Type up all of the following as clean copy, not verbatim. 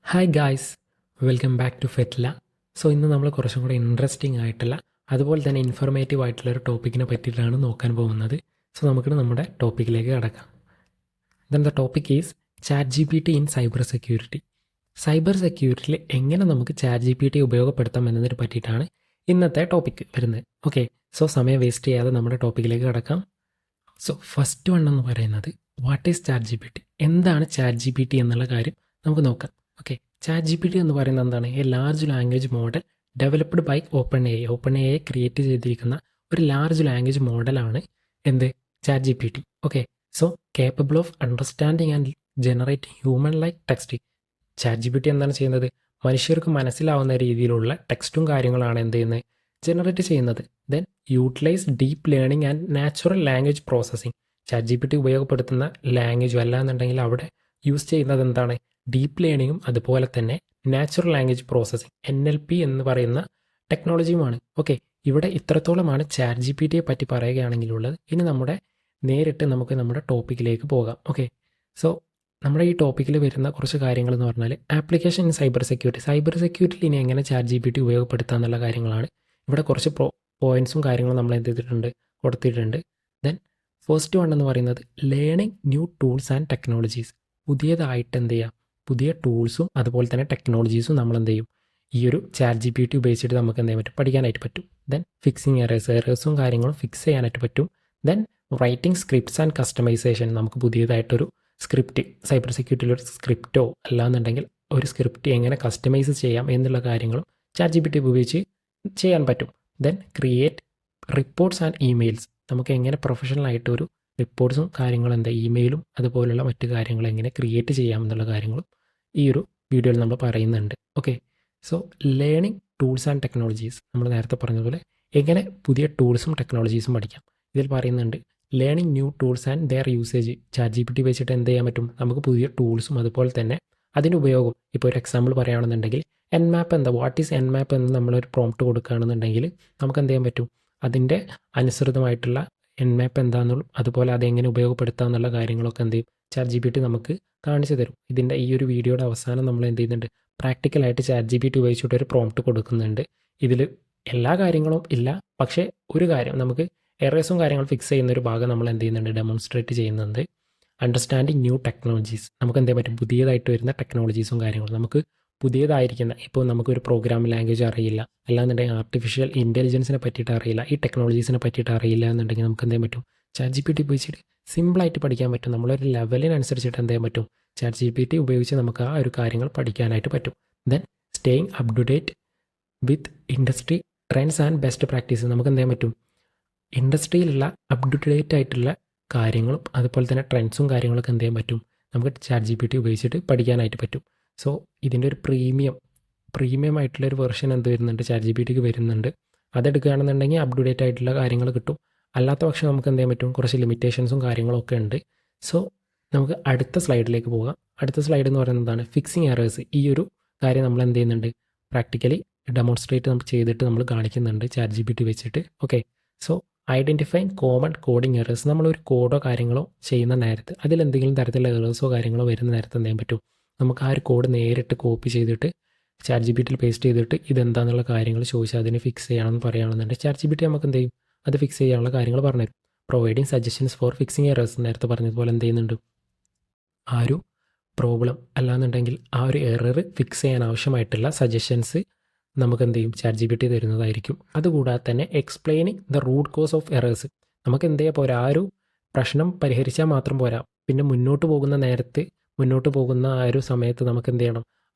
Hi guys, welcome back to ഫെറ്റ്ല. So ഇന്ന് നമ്മൾ കുറച്ചും കൂടി ഇൻട്രസ്റ്റിംഗ് ആയിട്ടുള്ള അതുപോലെ തന്നെ ഇൻഫോർമേറ്റീവ് ആയിട്ടുള്ള ഒരു ടോപ്പിക്കിനെ പറ്റിയിട്ടാണ് നോക്കാൻ പോകുന്നത്. സോ നമുക്ക് നമ്മുടെ ടോപ്പിക്കിലേക്ക് കടക്കാം. Then the topic is chat G P T in cyber security. Cyber സെക്യൂരിറ്റിയിൽ എങ്ങനെ നമുക്ക് ചാറ്റ് ജി പി ടി ഉപയോഗപ്പെടുത്താം എന്നതിനെ പറ്റിയിട്ടാണ് ഇന്നത്തെ ടോപ്പിക്ക് വരുന്നത്. ഓക്കെ, സോ സമയം വേസ്റ്റ് ചെയ്യാതെ നമ്മുടെ ടോപ്പിക്കിലേക്ക് കടക്കാം. സോ ഫസ്റ്റ് വൺ എന്ന് പറയുന്നത് what is chat G P T, എന്താണ് ചാറ്റ് ജി പി ടി എന്നുള്ള കാര്യം നമുക്ക് നോക്കാം. Okay, Chat G P T എന്ന് പറയുന്നത് എന്താണ്? A large language model developed by OpenAI create ചെയ്തിരിക്കുന്ന ഒരു ലാർജ് ലാംഗ്വേജ് മോഡലാണ് എന്ത്? Chat G P T. Okay, so capable of understanding and generate human like text. Chat G P T എന്താണ് ചെയ്യുന്നത്? മനുഷ്യർക്ക് മനസ്സിലാവുന്ന രീതിയിലുള്ള ടെക്സ്റ്റും കാര്യങ്ങളാണ് എന്ത് ചെയ്യുന്നത്? ജനറേറ്റ് ചെയ്യുന്നത്. Then utilise deep learning and natural language processing. Chat G P T ഉപയോഗപ്പെടുത്തുന്ന ലാംഗ്വേജും അല്ലാന്നുണ്ടെങ്കിൽ അവിടെ യൂസ് ചെയ്യുന്നത് എന്താണ്? ഡീപ്പ് ലേണിങ്ങും അതുപോലെ തന്നെ നാച്ചുറൽ ലാംഗ്വേജ് പ്രോസസ്സിംഗ് NLP എന്ന് പറയുന്ന ടെക്നോളജിയുമാണ്. ഓക്കെ, ഇവിടെ ഇത്രത്തോളമാണ് ചാറ്റ് ജി പി ടിയെ പറ്റി പറയുകയാണെങ്കിലുള്ളത്. ഇനി നേരിട്ട് നമുക്ക് നമ്മുടെ ടോപ്പിക്കിലേക്ക് പോകാം. ഓക്കെ, സോ നമ്മുടെ ഈ ടോപ്പിക്കിൽ വരുന്ന കുറച്ച് കാര്യങ്ങൾ എന്ന് പറഞ്ഞാൽ ആപ്ലിക്കേഷൻ ഇൻ സൈബർ സെക്യൂരിറ്റിയിൽ ഇനി എങ്ങനെ ചാറ്റ് ജി പി ടി ഉപയോഗപ്പെടുത്തുക എന്നുള്ള കാര്യങ്ങളാണ്. ഇവിടെ കുറച്ച് പോയിന്റ്സും കാര്യങ്ങളും നമ്മൾ എന്ത് ചെയ്തിട്ടുണ്ട്? കൊടുത്തിട്ടുണ്ട്. ദെൻ ഫസ്റ്റ് വൺ എന്ന് പറയുന്നത് learning new tools and technologies. പുതിയതായിട്ട് എന്ത് ചെയ്യുക? പുതിയ ടൂൾസും അതുപോലെ തന്നെ ടെക്നോളജീസും നമ്മൾ എന്ത് ചെയ്യും? ഈ ഒരു ചാറ്റ് ജി പി ടി ഉപയോഗിച്ചിട്ട് നമുക്ക് എന്ത് ചെയ്യാൻ പറ്റും? പഠിക്കാനായിട്ട് പറ്റും. ദെൻ ഫിക്സിങ് എറേഴ്സും കാര്യങ്ങളും ഫിക്സ് ചെയ്യാനായിട്ട് പറ്റും. Then writing scripts and customisation. നമുക്ക് പുതിയതായിട്ടൊരു സ്ക്രിപ്റ്റ്, സൈബർ സെക്യൂരിറ്റിയിൽ ഒരു സ്ക്രിപ്റ്റോ അല്ലാന്നുണ്ടെങ്കിൽ ഒരു സ്ക്രിപ്റ്റ് എങ്ങനെ കസ്റ്റമൈസ് ചെയ്യാം എന്നുള്ള കാര്യങ്ങളും ചാറ്റ് ജി പി ടി ഉപയോഗിച്ച് ചെയ്യാൻ പറ്റും. Then create reports and emails. നമുക്ക് എങ്ങനെ പ്രൊഫഷണൽ ആയിട്ട് ഒരു റിപ്പോർട്ട്സും കാര്യങ്ങളും ഇമെയിലും അതുപോലുള്ള മറ്റു കാര്യങ്ങൾ എങ്ങനെ ക്രിയേറ്റ് ചെയ്യാമെന്നുള്ള കാര്യങ്ങളും ഈ ഒരു വീഡിയോയിൽ നമ്മൾ പറയുന്നുണ്ട്. Okay, so learning tools and technologies. നമ്മൾ നേരത്തെ പറഞ്ഞതുപോലെ എങ്ങനെ പുതിയ ടൂൾസും ടെക്നോളജീസും പഠിക്കാം. ഇതിൽ പറയുന്നുണ്ട് learning new tools and their usage. Chat G P T വെച്ചിട്ട് എന്ത് ചെയ്യാൻ പറ്റും? നമുക്ക് പുതിയ ടൂൾസും അതുപോലെ തന്നെ അതിൻ്റെ ഉപയോഗം. ഇപ്പോൾ ഒരു എക്സാമ്പിൾ പറയുകയാണെന്നുണ്ടെങ്കിൽ എൻമാപ്പ് വാട്ട് ഈസ് എൻമാപ്പ് എന്ന് നമ്മളൊരു പ്രോംപ്റ്റ് കൊടുക്കുകയാണെന്നുണ്ടെങ്കിൽ നമുക്ക് എന്ത് ചെയ്യാൻ പറ്റും? അതിൻ്റെ അനുസൃതമായിട്ടുള്ള എൻമാപ്പ് എന്താണെന്നും അതുപോലെ അതെങ്ങനെ ഉപയോഗപ്പെടുത്താം എന്നുള്ള കാര്യങ്ങളൊക്കെ എന്ത് ചെയ്യും? ചാറ്റ് ജി പി ടി നമുക്ക് കാണിച്ചു തരും. ഇതിൻ്റെ ഈ ഒരു വീഡിയോയുടെ അവസാനം നമ്മൾ എന്ത് ചെയ്യുന്നുണ്ട്? പ്രാക്ടിക്കലായിട്ട് ചാറ്റ് ജി പി ടി ഉപയോഗിച്ചിട്ട് ഒരു പ്രോംപ്റ്റ് കൊടുക്കുന്നുണ്ട്. ഇതിൽ എല്ലാ കാര്യങ്ങളും ഇല്ല, പക്ഷേ ഒരു കാര്യം നമുക്ക് എറേഴ്സും കാര്യങ്ങളും ഫിക്സ് ചെയ്യുന്ന ഒരു ഭാഗം നമ്മൾ എന്ത് ചെയ്യുന്നുണ്ട്? ഡെമോൺസ്ട്രേറ്റ് ചെയ്യുന്നുണ്ട്. Understanding new technologies. നമുക്ക് എന്ത് ചെയ്യാൻ പറ്റും? പുതിയതായിട്ട് വരുന്ന ടെക്നോളജീസും കാര്യങ്ങളും നമുക്ക് പുതിയതായിരിക്കുന്ന, ഇപ്പോൾ നമുക്കൊരു പ്രോഗ്രാമിംഗ് ലാംഗ്വേജ് അറിയില്ല, അല്ലാന്നുണ്ടെങ്കിൽ ആർട്ടിഫിഷ്യൽ ഇൻ്റലിജൻസിനെ പറ്റിയിട്ട് അറിയില്ല, ഈ ടെക്നോളജീസിനെ പറ്റിയിട്ട് അറിയില്ല എന്നുണ്ടെങ്കിൽ നമുക്ക് എന്ത് ചെയ്യാൻ പറ്റും? ചാറ്റ് ജി പി ടി ഉപയോഗിച്ചിട്ട് സിമ്പിളായിട്ട് പഠിക്കാൻ പറ്റും. നമ്മളൊരു ലെവലിനനുസരിച്ചിട്ട് എന്ത് ചെയ്യാൻ പറ്റും? ചാറ്റ് ജി പി ടി ഉപയോഗിച്ച് നമുക്ക് ആ ഒരു കാര്യങ്ങൾ പഠിക്കാനായിട്ട് പറ്റും. Then staying up to date with industry trends and best practice. നമുക്ക് എന്ത് ചെയ്യാൻ പറ്റും? ഇൻഡസ്ട്രിയിലുള്ള അപ് ടു ഡേറ്റ് ആയിട്ടുള്ള കാര്യങ്ങളും അതുപോലെ തന്നെ ട്രെൻഡ്സും കാര്യങ്ങളൊക്കെ എന്ത് ചെയ്യാൻ പറ്റും? നമുക്ക് ചാറ്റ് ജി പി ടി ഉപയോഗിച്ചിട്ട് പഠിക്കാനായിട്ട് പറ്റും. സോ ഇതിൻ്റെ ഒരു പ്രീമിയം ആയിട്ടുള്ള ഒരു വെർഷൻ എന്ത് വരുന്നുണ്ട്? ചാറ്റ് ജി പി ടിക്ക് വരുന്നുണ്ട്. അതെടുക്കുകയാണെന്നുണ്ടെങ്കിൽ അപ് ടു ഡേറ്റ് ആയിട്ടുള്ള കാര്യങ്ങൾ കിട്ടും. അല്ലാത്ത പക്ഷം നമുക്ക് എന്ത് ചെയ്യാൻ പറ്റും? കുറച്ച് ലിമിറ്റേഷൻസും കാര്യങ്ങളൊക്കെ ഉണ്ട്. സോ നമുക്ക് അടുത്ത സ്ലൈഡിലേക്ക് പോകാം. അടുത്ത സ്ലൈഡ് എന്ന് പറയുന്നത് എന്താണ്? Fixing errors. ഈ ഒരു കാര്യം നമ്മൾ എന്ത് ചെയ്യുന്നുണ്ട്? പ്രാക്ടിക്കലി ഡെമോൺസ്ട്രേറ്റ് നമുക്ക് ചെയ്തിട്ട് നമ്മൾ കാണിക്കുന്നുണ്ട് ചാറ്റ് ജി പി ടി വെച്ചിട്ട്. Okay, so identifying common coding errors. നമ്മളൊരു കോഡോ കാര്യങ്ങളോ ചെയ്യുന്ന നേരത്ത് അതിലെന്തെങ്കിലും തരത്തിലുള്ള എറേഴ്സോ കാര്യങ്ങളോ വരുന്ന നേരത്ത് എന്ത് ചെയ്യാൻ പറ്റും? നമുക്ക് ആ ഒരു കോഡ് നേരിട്ട് കോപ്പി ചെയ്തിട്ട് ചാറ്റ് ജി പി ടിയിൽ പേസ്റ്റ് ചെയ്തിട്ട് ഇതെന്താണെന്നുള്ള കാര്യങ്ങൾ ചോദിച്ചാൽ അതിന് ഫിക്സ് ചെയ്യണമെന്ന് പറയുകയാണെന്നുണ്ടെങ്കിൽ ചാറ്റ് ജി പി ടി നമുക്ക് എന്ത് ചെയ്യും? അത് ഫിക്സ് ചെയ്യാനുള്ള കാര്യങ്ങൾ പറഞ്ഞുതരും. Providing suggestions for fixing errors. നേരത്തെ പറഞ്ഞതുപോലെ എന്ത് ചെയ്യുന്നുണ്ട്? ആ ഒരു പ്രോബ്ലം അല്ലാന്നുണ്ടെങ്കിൽ ആ ഒരു എറർ ഫിക്സ് ചെയ്യാൻ ആവശ്യമായിട്ടുള്ള സജഷൻസ് നമുക്ക് എന്ത് ചെയ്യും? ചാറ്റ് ജി പി ടി തരുന്നതായിരിക്കും. അതുകൂടാതെ തന്നെ explaining the root cause of errors. നമുക്ക് എന്ത് ചെയ്യാൻ പോരാ? ആ ഒരു പ്രശ്നം പരിഹരിച്ചാൽ മാത്രം പോരാ, പിന്നെ മുന്നോട്ട് പോകുന്ന ആ ഒരു സമയത്ത് നമുക്ക് എന്ത് ചെയ്യണം?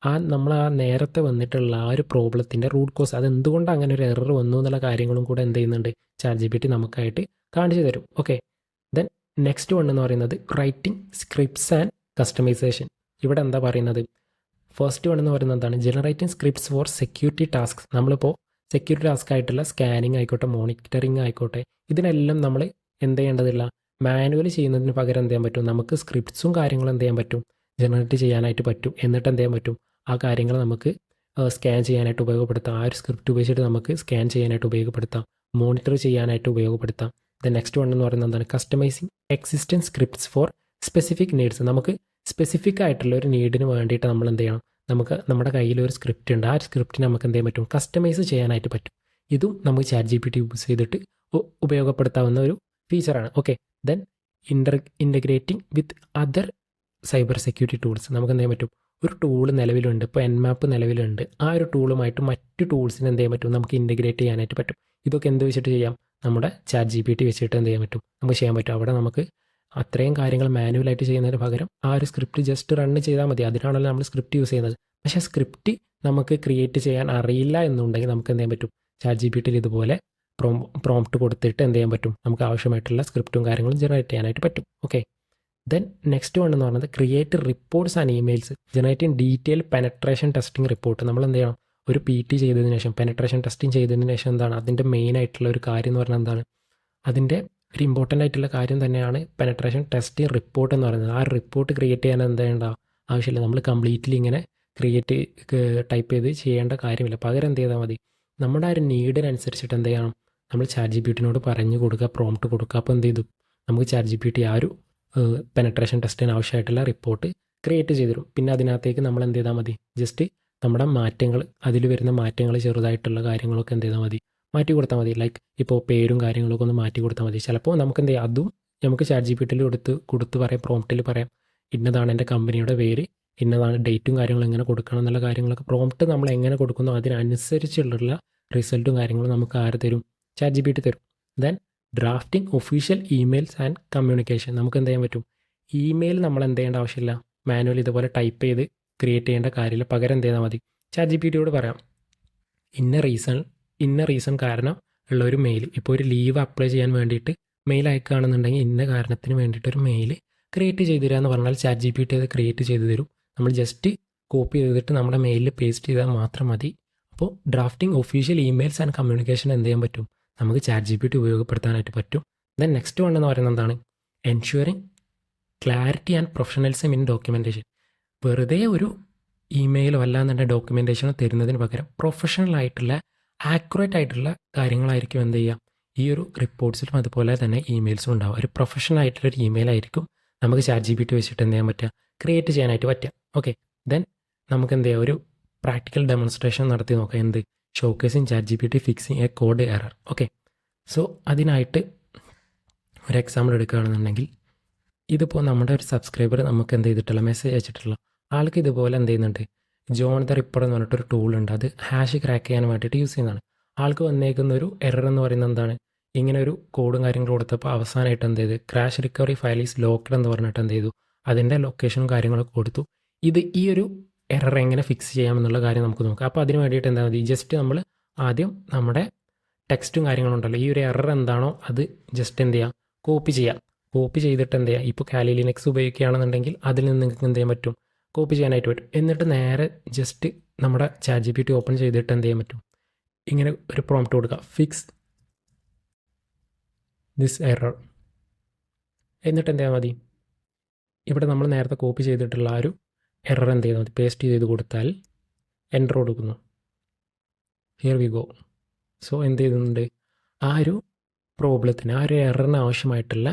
നമ്മൾ ആ നേരത്തെ വന്നിട്ടുള്ള ആ ഒരു പ്രോബ്ലത്തിൻ്റെ റൂട്ട് കോസ്, അതെന്തുകൊണ്ട് അങ്ങനെ ഒരു എറർ വന്നു എന്നുള്ള കാര്യങ്ങളും കൂടെ എന്ത് ചെയ്യുന്നുണ്ട്? ചാറ്റ് ജി പി ടി നമുക്കായിട്ട് കാണിച്ചു തരും. ഓക്കെ, ദെൻ നെക്സ്റ്റ് വൺ എന്ന് പറയുന്നത് റൈറ്റിംഗ് സ്ക്രിപ്റ്റ്സ് ആൻഡ് കസ്റ്റമൈസേഷൻ. ഇവിടെ എന്താ പറയുന്നത്? ഫസ്റ്റ് വൺ എന്ന് പറയുന്നത് എന്താണ്? Generating scripts for security task. നമ്മളിപ്പോൾ സെക്യൂരിറ്റി ടാസ്ക് ആയിട്ടുള്ള സ്കാനിങ് ആയിക്കോട്ടെ, മോണിറ്ററിങ് ആയിക്കോട്ടെ, ഇതിനെല്ലാം നമ്മൾ എന്ത് ചെയ്യേണ്ടതില്ല? മാനുവലി ചെയ്യുന്നതിന് പകരം എന്ത് ചെയ്യാൻ പറ്റും? നമുക്ക് സ്ക്രിപ്റ്റ്സും കാര്യങ്ങളും എന്ത് ചെയ്യാൻ പറ്റും? ജനറേറ്റ് ചെയ്യാനായിട്ട് പറ്റും. എന്നിട്ട് എന്ത് ചെയ്യാൻ പറ്റും? ആ കാര്യങ്ങൾ നമുക്ക് സ്കാൻ ചെയ്യാനായിട്ട് ഉപയോഗപ്പെടുത്താം. ആ ഒരു സ്ക്രിപ്റ്റ് ഉപയോഗിച്ചിട്ട് നമുക്ക് സ്കാൻ ചെയ്യാനായിട്ട് ഉപയോഗപ്പെടുത്താം, മോണിറ്റർ ചെയ്യാനായിട്ട് ഉപയോഗപ്പെടുത്താം. ദ നെക്സ്റ്റ് വൺ എന്ന് പറയുന്നത് എന്താണ്? Customising existent scripts four specific needs. നമുക്ക് സ്പെസിഫിക് ആയിട്ടുള്ള ഒരു നീഡിന് വേണ്ടിയിട്ട് നമ്മൾ എന്ത് ചെയ്യണം? നമുക്ക് നമ്മുടെ കയ്യിൽ ഒരു സ്ക്രിപ്റ്റ് ഉണ്ട്. ആ സ്ക്രിപ്റ്റ് നമുക്ക് എന്ത് ചെയ്യാൻ പറ്റും, കസ്റ്റമൈസ് ചെയ്യാനായിട്ട് പറ്റും. ഇതും നമുക്ക് ChatGPT യൂസ് ചെയ്തിട്ട് ഉപയോഗപ്പെടുത്താവുന്ന ഒരു ഫീച്ചറാണ്. Okay, then integrating with other cyber security tools. നമുക്ക് എന്ത് ചെയ്യാൻ പറ്റും, ഒരു ടൂൾ നിലവിലുണ്ട്, ഇപ്പോൾ Nmap നിലവിലുണ്ട്. ആ ഒരു ടൂളുമായിട്ട് മറ്റ് ടൂൾസിന് എന്ത് ചെയ്യാൻ പറ്റും, നമുക്ക് ഇൻ്റഗ്രേറ്റ് ചെയ്യാനായിട്ട് പറ്റും. ഇതൊക്കെ എന്ത് വെച്ചിട്ട് ചെയ്യാം, നമ്മുടെ ChatGPT വെച്ചിട്ട് എന്ത് ചെയ്യാൻ പറ്റും, നമുക്ക് ചെയ്യാൻ പറ്റും. അവിടെ നമുക്ക് അത്രയും കാര്യങ്ങൾ മാനുവലായിട്ട് ചെയ്യുന്നതിന് പകരം ആ ഒരു സ്ക്രിപ്റ്റ് ജസ്റ്റ് റൺ ചെയ്താൽ മതി. അതിനാണല്ലോ നമ്മൾ സ്ക്രിപ്റ്റ് യൂസ് ചെയ്യുന്നത്. പക്ഷേ സ്ക്രിപ്റ്റ് നമുക്ക് ക്രിയേറ്റ് ചെയ്യാൻ അറിയില്ല എന്നുണ്ടെങ്കിൽ നമുക്ക് എന്ത് ചെയ്യാൻ പറ്റും, ChatGPTയിൽ ഇതുപോലെ പ്രോംപ്റ്റ് കൊടുത്തിട്ട് എന്ത് ചെയ്യാൻ പറ്റും, നമുക്ക് ആവശ്യമായിട്ടുള്ള സ്ക്രിപ്റ്റും കാര്യങ്ങളും ജനറേറ്റ് ചെയ്യാനായിട്ട് പറ്റും. ഓക്കെ, ദെൻ നെക്സ്റ്റ് വൺ എന്ന് പറയുന്നത് create reports and emails generating detail penetration testing report. നമ്മൾ എന്ത് ചെയ്യണം, ഒരു PT ചെയ്തതിന് ശേഷം, പെനട്രേഷൻ ടെസ്റ്റിംഗ് ചെയ്തതിന് ശേഷം എന്താണ് അതിൻ്റെ മെയിൻ ആയിട്ടുള്ള ഒരു കാര്യം എന്ന് പറഞ്ഞാൽ എന്താണ്, അതിൻ്റെ ഒരു ഇമ്പോർട്ടൻ്റ് ആയിട്ടുള്ള കാര്യം തന്നെയാണ് പെനട്രേഷൻ ടെസ്റ്റിംഗ് റിപ്പോർട്ട് എന്ന് പറയുന്നത്. ആ റിപ്പോർട്ട് ക്രിയേറ്റ് ചെയ്യാൻ എന്താ ചെയ്യേണ്ട ആവശ്യമില്ല, നമ്മൾ കംപ്ലീറ്റ്ലി ഇങ്ങനെ ടൈപ്പ് ചെയ്ത് ചെയ്യേണ്ട കാര്യമില്ല. പകരം എന്ത് ചെയ്താൽ മതി, നമ്മുടെ ആ ഒരു നീഡിനനുസരിച്ചിട്ട് എന്ത് ചെയ്യണം, നമ്മൾ ChatGPTനോട് പറഞ്ഞു കൊടുക്കുക, പ്രോംപ്റ്റ് കൊടുക്കുക. അപ്പോൾ എന്ത് ചെയ്തു, നമുക്ക് ChatGPT ആ ഒരു പെനട്രേഷൻ ടെസ്റ്റിന് ആവശ്യമായിട്ടുള്ള റിപ്പോർട്ട് ക്രിയേറ്റ് ചെയ്തു തരും. പിന്നെ അതിനകത്തേക്ക് നമ്മൾ എന്ത് ചെയ്താൽ മതി, ജസ്റ്റ് നമ്മുടെ മാറ്റങ്ങൾ, അതിൽ വരുന്ന മാറ്റങ്ങൾ, ചെറുതായിട്ടുള്ള കാര്യങ്ങളൊക്കെ എന്ത് ചെയ്താൽ മതി, മാറ്റി കൊടുത്താൽ മതി. ലൈക്ക് ഇപ്പോൾ പേരും കാര്യങ്ങളൊക്കെ ഒന്ന് മാറ്റി കൊടുത്താൽ മതി. ചിലപ്പോൾ നമുക്ക് എന്ത് ചെയ്യാം, അതും നമുക്ക് ChatGPTയിൽ കൊടുത്ത് പറയാം, പ്രോംപ്റ്റിൽ പറയാം, ഇന്നതാണ് എൻ്റെ കമ്പനിയുടെ പേര്, ഇന്നതാണ് ഡേറ്റും കാര്യങ്ങളും എങ്ങനെ കൊടുക്കണം എന്നുള്ള കാര്യങ്ങളൊക്കെ പ്രോംപ്റ്റ് നമ്മൾ എങ്ങനെ കൊടുക്കുന്നോ അതിനനുസരിച്ചുള്ള റിസൾട്ടും കാര്യങ്ങളും നമുക്ക് ആര് തരും, ChatGPT തരും. Then drafting official emails and communication. നമുക്ക് എന്ത് ചെയ്യാൻ പറ്റും, ഇമെയിൽ നമ്മൾ എന്ത് ചെയ്യേണ്ട ആവശ്യമില്ല, മാനുവൽ ഇതുപോലെ ടൈപ്പ് ചെയ്ത് ക്രിയേറ്റ് ചെയ്യേണ്ട കാര്യമില്ല. പകരം എന്ത് ചെയ്താൽ മതി, ChatGPTയോട് പറയാം, ഇന്ന റീസൺ കാരണം ഉള്ള ഒരു മെയിൽ, ഇപ്പോൾ ഒരു ലീവ് അപ്ലൈ ചെയ്യാൻ വേണ്ടിയിട്ട് മെയിൽ അയക്കുകയാണെന്നുണ്ടെങ്കിൽ ഇന്ന കാരണത്തിന് വേണ്ടിയിട്ട് ഒരു മെയിൽ ക്രിയേറ്റ് ചെയ്ത് തരിക എന്ന് പറഞ്ഞാൽ ChatGPT അത് ക്രിയേറ്റ് ചെയ്ത് തരും. നമ്മൾ ജസ്റ്റ് കോപ്പി ചെയ്തിട്ട് നമ്മുടെ മെയിലിൽ പേസ്റ്റ് ചെയ്താൽ മാത്രം മതി. അപ്പോൾ drafting official emails and communication എന്ത് ചെയ്യാൻ പറ്റും, നമുക്ക് ChatGPT ഉപയോഗപ്പെടുത്താനായിട്ട് പറ്റും. ദെൻ നെക്സ്റ്റ് വൺ എന്ന് പറയുന്നത് എന്താണ്, ensuring clarity and professionalism in documentation. വെറുതെ ഒരു ഇമെയിലോ അല്ലാന്നുണ്ടെങ്കിൽ ഡോക്യുമെൻറ്റേഷനോ തരുന്നതിന് പകരം പ്രൊഫഷണൽ ആയിട്ടുള്ള ആക്യുറേറ്റ് ആയിട്ടുള്ള കാര്യങ്ങളായിരിക്കും എന്ത് ചെയ്യുക, ഈ ഒരു റിപ്പോർട്ട്സിലും അതുപോലെ തന്നെ ഇമെയിൽസും ഉണ്ടാവും. ഒരു പ്രൊഫഷണൽ ആയിട്ടുള്ളൊരു ഇമെയിൽ ആയിരിക്കും നമുക്ക് ChatGPT വെച്ചിട്ട് എന്ത് ചെയ്യാൻ പറ്റുക, ക്രിയേറ്റ് ചെയ്യാനായിട്ട് പറ്റുക. ഓക്കെ, ദെൻ നമുക്ക് എന്ത് ചെയ്യുക, ഒരു പ്രാക്ടിക്കൽ ഡെമോൺസ്ട്രേഷൻ നടത്തി നോക്കാം. എന്ത്, ഷോക്കേസിങ് ChatGPT fixing A code error. Okay, so അതിനായിട്ട് ഒരു എക്സാമ്പിൾ എടുക്കുകയാണെന്നുണ്ടെങ്കിൽ, ഇതിപ്പോൾ നമ്മുടെ ഒരു സബ്സ്ക്രൈബർ നമുക്ക് എന്ത് ചെയ്തിട്ടുള്ള മെസ്സേജ് അയച്ചിട്ടുള്ള ആൾക്ക് ഇതുപോലെ എന്ത് ചെയ്യുന്നുണ്ട്, ജോൺ ദ റിപ്പർ എന്ന് പറഞ്ഞിട്ടൊരു ടൂളുണ്ട്, അത് ഹാഷ് ക്രാക്ക് ചെയ്യാൻ വേണ്ടിയിട്ട് യൂസ് ചെയ്യുന്നതാണ്. ആൾക്ക് വന്നേക്കുന്ന ഒരു എറർ എന്ന് പറയുന്നത് എന്താണ്, ഇങ്ങനെ ഒരു കോഡും കാര്യങ്ങളും കൊടുത്തപ്പോൾ അവസാനമായിട്ട് എന്ത് ചെയ്ത്, crash recovery file is locked എന്ന് പറഞ്ഞിട്ട് എന്ത് ചെയ്തു, അതിൻ്റെ ലൊക്കേഷനും കാര്യങ്ങളൊക്കെ കൊടുത്തു. ഈ ഒരു എറർ എങ്ങനെ ഫിക്സ് ചെയ്യാമെന്നുള്ള കാര്യം നമുക്ക് നോക്കാം. അപ്പോൾ അതിന് വേണ്ടിയിട്ട് എന്താ മതി, ജസ്റ്റ് നമ്മൾ ആദ്യം നമ്മുടെ ടെക്സ്റ്റും കാര്യങ്ങളും ഉണ്ടല്ലോ, ഈ ഒരു എറർ എന്താണോ അത് ജസ്റ്റ് എന്ത് ചെയ്യുക, കോപ്പി ചെയ്തിട്ട് എന്ത് ചെയ്യുക, ഇപ്പോൾ കാലി ലിനക്സ് ഉപയോഗിക്കുകയാണെന്നുണ്ടെങ്കിൽ അതിൽ നിന്ന് നിങ്ങൾക്ക് എന്ത് ചെയ്യാൻ പറ്റും, കോപ്പി ചെയ്യാനായിട്ട് പറ്റും. എന്നിട്ട് നേരെ ജസ്റ്റ് നമ്മുടെ ChatGPT ഓപ്പൺ ചെയ്തിട്ട് എന്ത് ചെയ്യാൻ പറ്റും, ഇങ്ങനെ ഒരു പ്രോംപ്റ്റ് കൊടുക്കുക, ഫിക്സ് ദിസ് എറർ. എന്നിട്ട് എന്ത് ചെയ്യാൻ മതി, ഇവിടെ നമ്മൾ നേരത്തെ കോപ്പി ചെയ്തിട്ടുള്ള ആ ഒരു എറർ എന്ത് ചെയ്താൽ മതി, പേസ്റ്റ് ചെയ്ത് കൊടുത്താൽ എൻ്റർ കൊടുക്കുന്നു. Here we go. സോ എന്ത് ചെയ്യുന്നുണ്ട്, ആ ഒരു പ്രോബ്ലത്തിന്, ആ ഒരു എററിന് ആവശ്യമായിട്ടുള്ള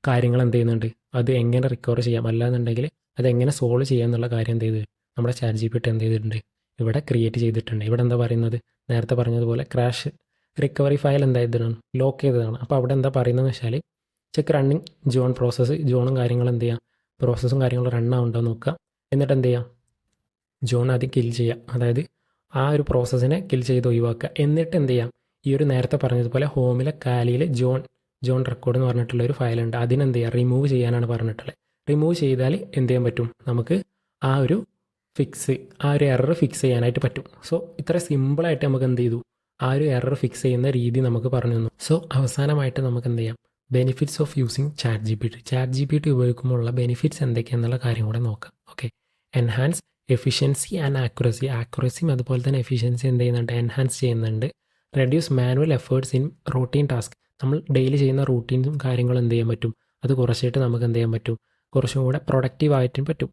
കാര്യങ്ങൾ എന്ത് ചെയ്യുന്നുണ്ട്, അത് എങ്ങനെ റിക്കവർ ചെയ്യാം, അല്ലാന്നുണ്ടെങ്കിൽ അതെങ്ങനെ സോൾവ് ചെയ്യാം എന്നുള്ള കാര്യം എന്ത് ചെയ്ത് നമ്മുടെ ChatGPT എന്ത് ചെയ്തിട്ടുണ്ട്, ഇവിടെ ക്രിയേറ്റ് ചെയ്തിട്ടുണ്ട്. ഇവിടെ എന്താ പറയുന്നത്, നേരത്തെ പറഞ്ഞതുപോലെ ക്രാഷ് റിക്കവറി ഫയൽ എന്തായതാണ്, ലോക്ക് ചെയ്തതാണ്. അപ്പോൾ അവിടെ എന്താ പറയുന്നതെന്ന് വെച്ചാൽ, ചെക്ക് റണ്ണിങ് ജോൺ പ്രോസസ്സ്, ജോണും കാര്യങ്ങളും എന്ത് ചെയ്യുക, പ്രോസസ്സും കാര്യങ്ങളും റണ്ണാവുണ്ടോ നോക്കുക. എന്നിട്ട് എന്ത് ചെയ്യുക, ജോൺ ആദ്യം കിൽ ചെയ്യുക, അതായത് ആ ഒരു പ്രോസസ്സിനെ കിൽ ചെയ്ത് ഒഴിവാക്കുക. എന്നിട്ട് എന്ത് ചെയ്യാം, ഈ ഒരു നേരത്തെ പറഞ്ഞതുപോലെ ഹോമിലെ കാലിയിൽ ജോൺ റെക്കോർഡ് എന്ന് പറഞ്ഞിട്ടുള്ള ഒരു ഫയലുണ്ട്, അതിനെന്ത് ചെയ്യുക, റിമൂവ് ചെയ്യാനാണ് പറഞ്ഞിട്ടുള്ളത്. റിമൂവ് ചെയ്താൽ എന്ത് ചെയ്യാൻ പറ്റും, നമുക്ക് ആ ഒരു എറർ ഫിക്സ് ചെയ്യാനായിട്ട് പറ്റും. സോ ഇത്ര സിമ്പിളായിട്ട് നമുക്ക് എന്ത് ചെയ്തു, ആ ഒരു എറർ ഫിക്സ് ചെയ്യുന്ന രീതി നമുക്ക് പറഞ്ഞു തന്നു. സോ അവസാനമായിട്ട് നമുക്ക് എന്ത് ചെയ്യാം, ബെനിഫിറ്റ്സ് ഓഫ് യൂസിങ് ChatGPT ഉപയോഗിക്കുമ്പോഴുള്ള ബെനിഫിറ്റ്സ് എന്തൊക്കെയാണെന്നുള്ള കാര്യം കൂടെ നോക്കാം. ഓക്കെ, എൻഹാൻസ് എഫിഷ്യൻസി ആൻഡ് ആക്യുറസിയും അതുപോലെ തന്നെ എഫിഷ്യൻസി എന്ത് ചെയ്യുന്നുണ്ട്, എൻഹാൻസ് ചെയ്യുന്നുണ്ട്. Reduce manual efforts in routine task. നമ്മൾ ഡെയിലി ചെയ്യുന്ന റൂട്ടീനും കാര്യങ്ങളും എന്ത് ചെയ്യാൻ പറ്റും, അത് കുറച്ചിട്ട് നമുക്ക് എന്ത് ചെയ്യാൻ പറ്റും, കുറച്ചും കൂടെ പ്രൊഡക്റ്റീവ് ആയിട്ടും പറ്റും.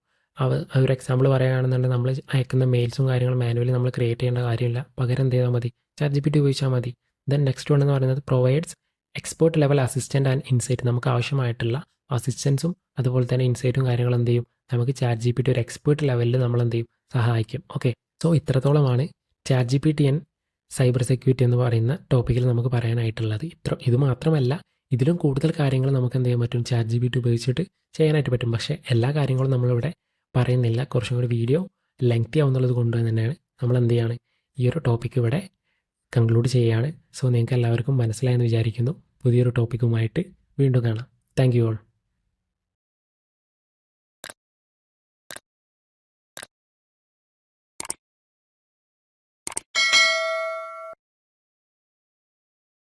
ഒരു എക്സാമ്പിൾ പറയുകയാണെന്നുണ്ടെങ്കിൽ, നമ്മൾ അയക്കുന്ന മെയിൽസും കാര്യങ്ങളും മാനുവലി നമ്മൾ ക്രിയേറ്റ് ചെയ്യേണ്ട കാര്യമില്ല, പകരം എന്ത് ചെയ്താൽ മതി, ChatGPT ഉപയോഗിച്ചാൽ മതി. ദെൻ നെക്സ്റ്റ് വൺ എന്ന് പറയുന്നത് provides expert level assistant and insight. നമുക്ക് ആവശ്യമായിട്ടുള്ള അസിസ്റ്റൻസും അതുപോലെ തന്നെ ഇൻസൈറ്റും കാര്യങ്ങളും എന്ത് ചെയ്യും നമുക്ക് ചാറ്റ് ജി പി ടി ഒരു എക്സ്പേർട്ട് ലെവലിൽ നമ്മൾ എന്ത് ചെയ്യും സഹായിക്കും. ഓക്കെ, സോ ഇത്രത്തോളമാണ് chat G P T and cyber security എന്ന് പറയുന്ന ടോപ്പിക്കിൽ നമുക്ക് പറയാനായിട്ടുള്ളത്. ഇത് മാത്രമല്ല, ഇതിലും കൂടുതൽ കാര്യങ്ങൾ നമുക്ക് എന്ത് ചെയ്യാൻ പറ്റും, ചാറ്റ് ജി പി ടി ഉപയോഗിച്ചിട്ട് ചെയ്യാനായിട്ട് പറ്റും. പക്ഷേ എല്ലാ കാര്യങ്ങളും നമ്മളിവിടെ പറയുന്നില്ല, കുറച്ചും കൂടി വീഡിയോ ലെങ്തി ആവുന്നുള്ളത് കൊണ്ട് തന്നെയാണ് നമ്മൾ എന്ത് ചെയ്യാണ് ഈ ഒരു ടോപ്പിക്ക് ഇവിടെ കൺക്ലൂഡ് ചെയ്യുകയാണ്. സോ നിങ്ങൾക്ക് എല്ലാവർക്കും മനസ്സിലായെന്ന് വിചാരിക്കുന്നു. പുതിയൊരു ടോപ്പിക്കുമായിട്ട് വീണ്ടും കാണാം. Thank you all.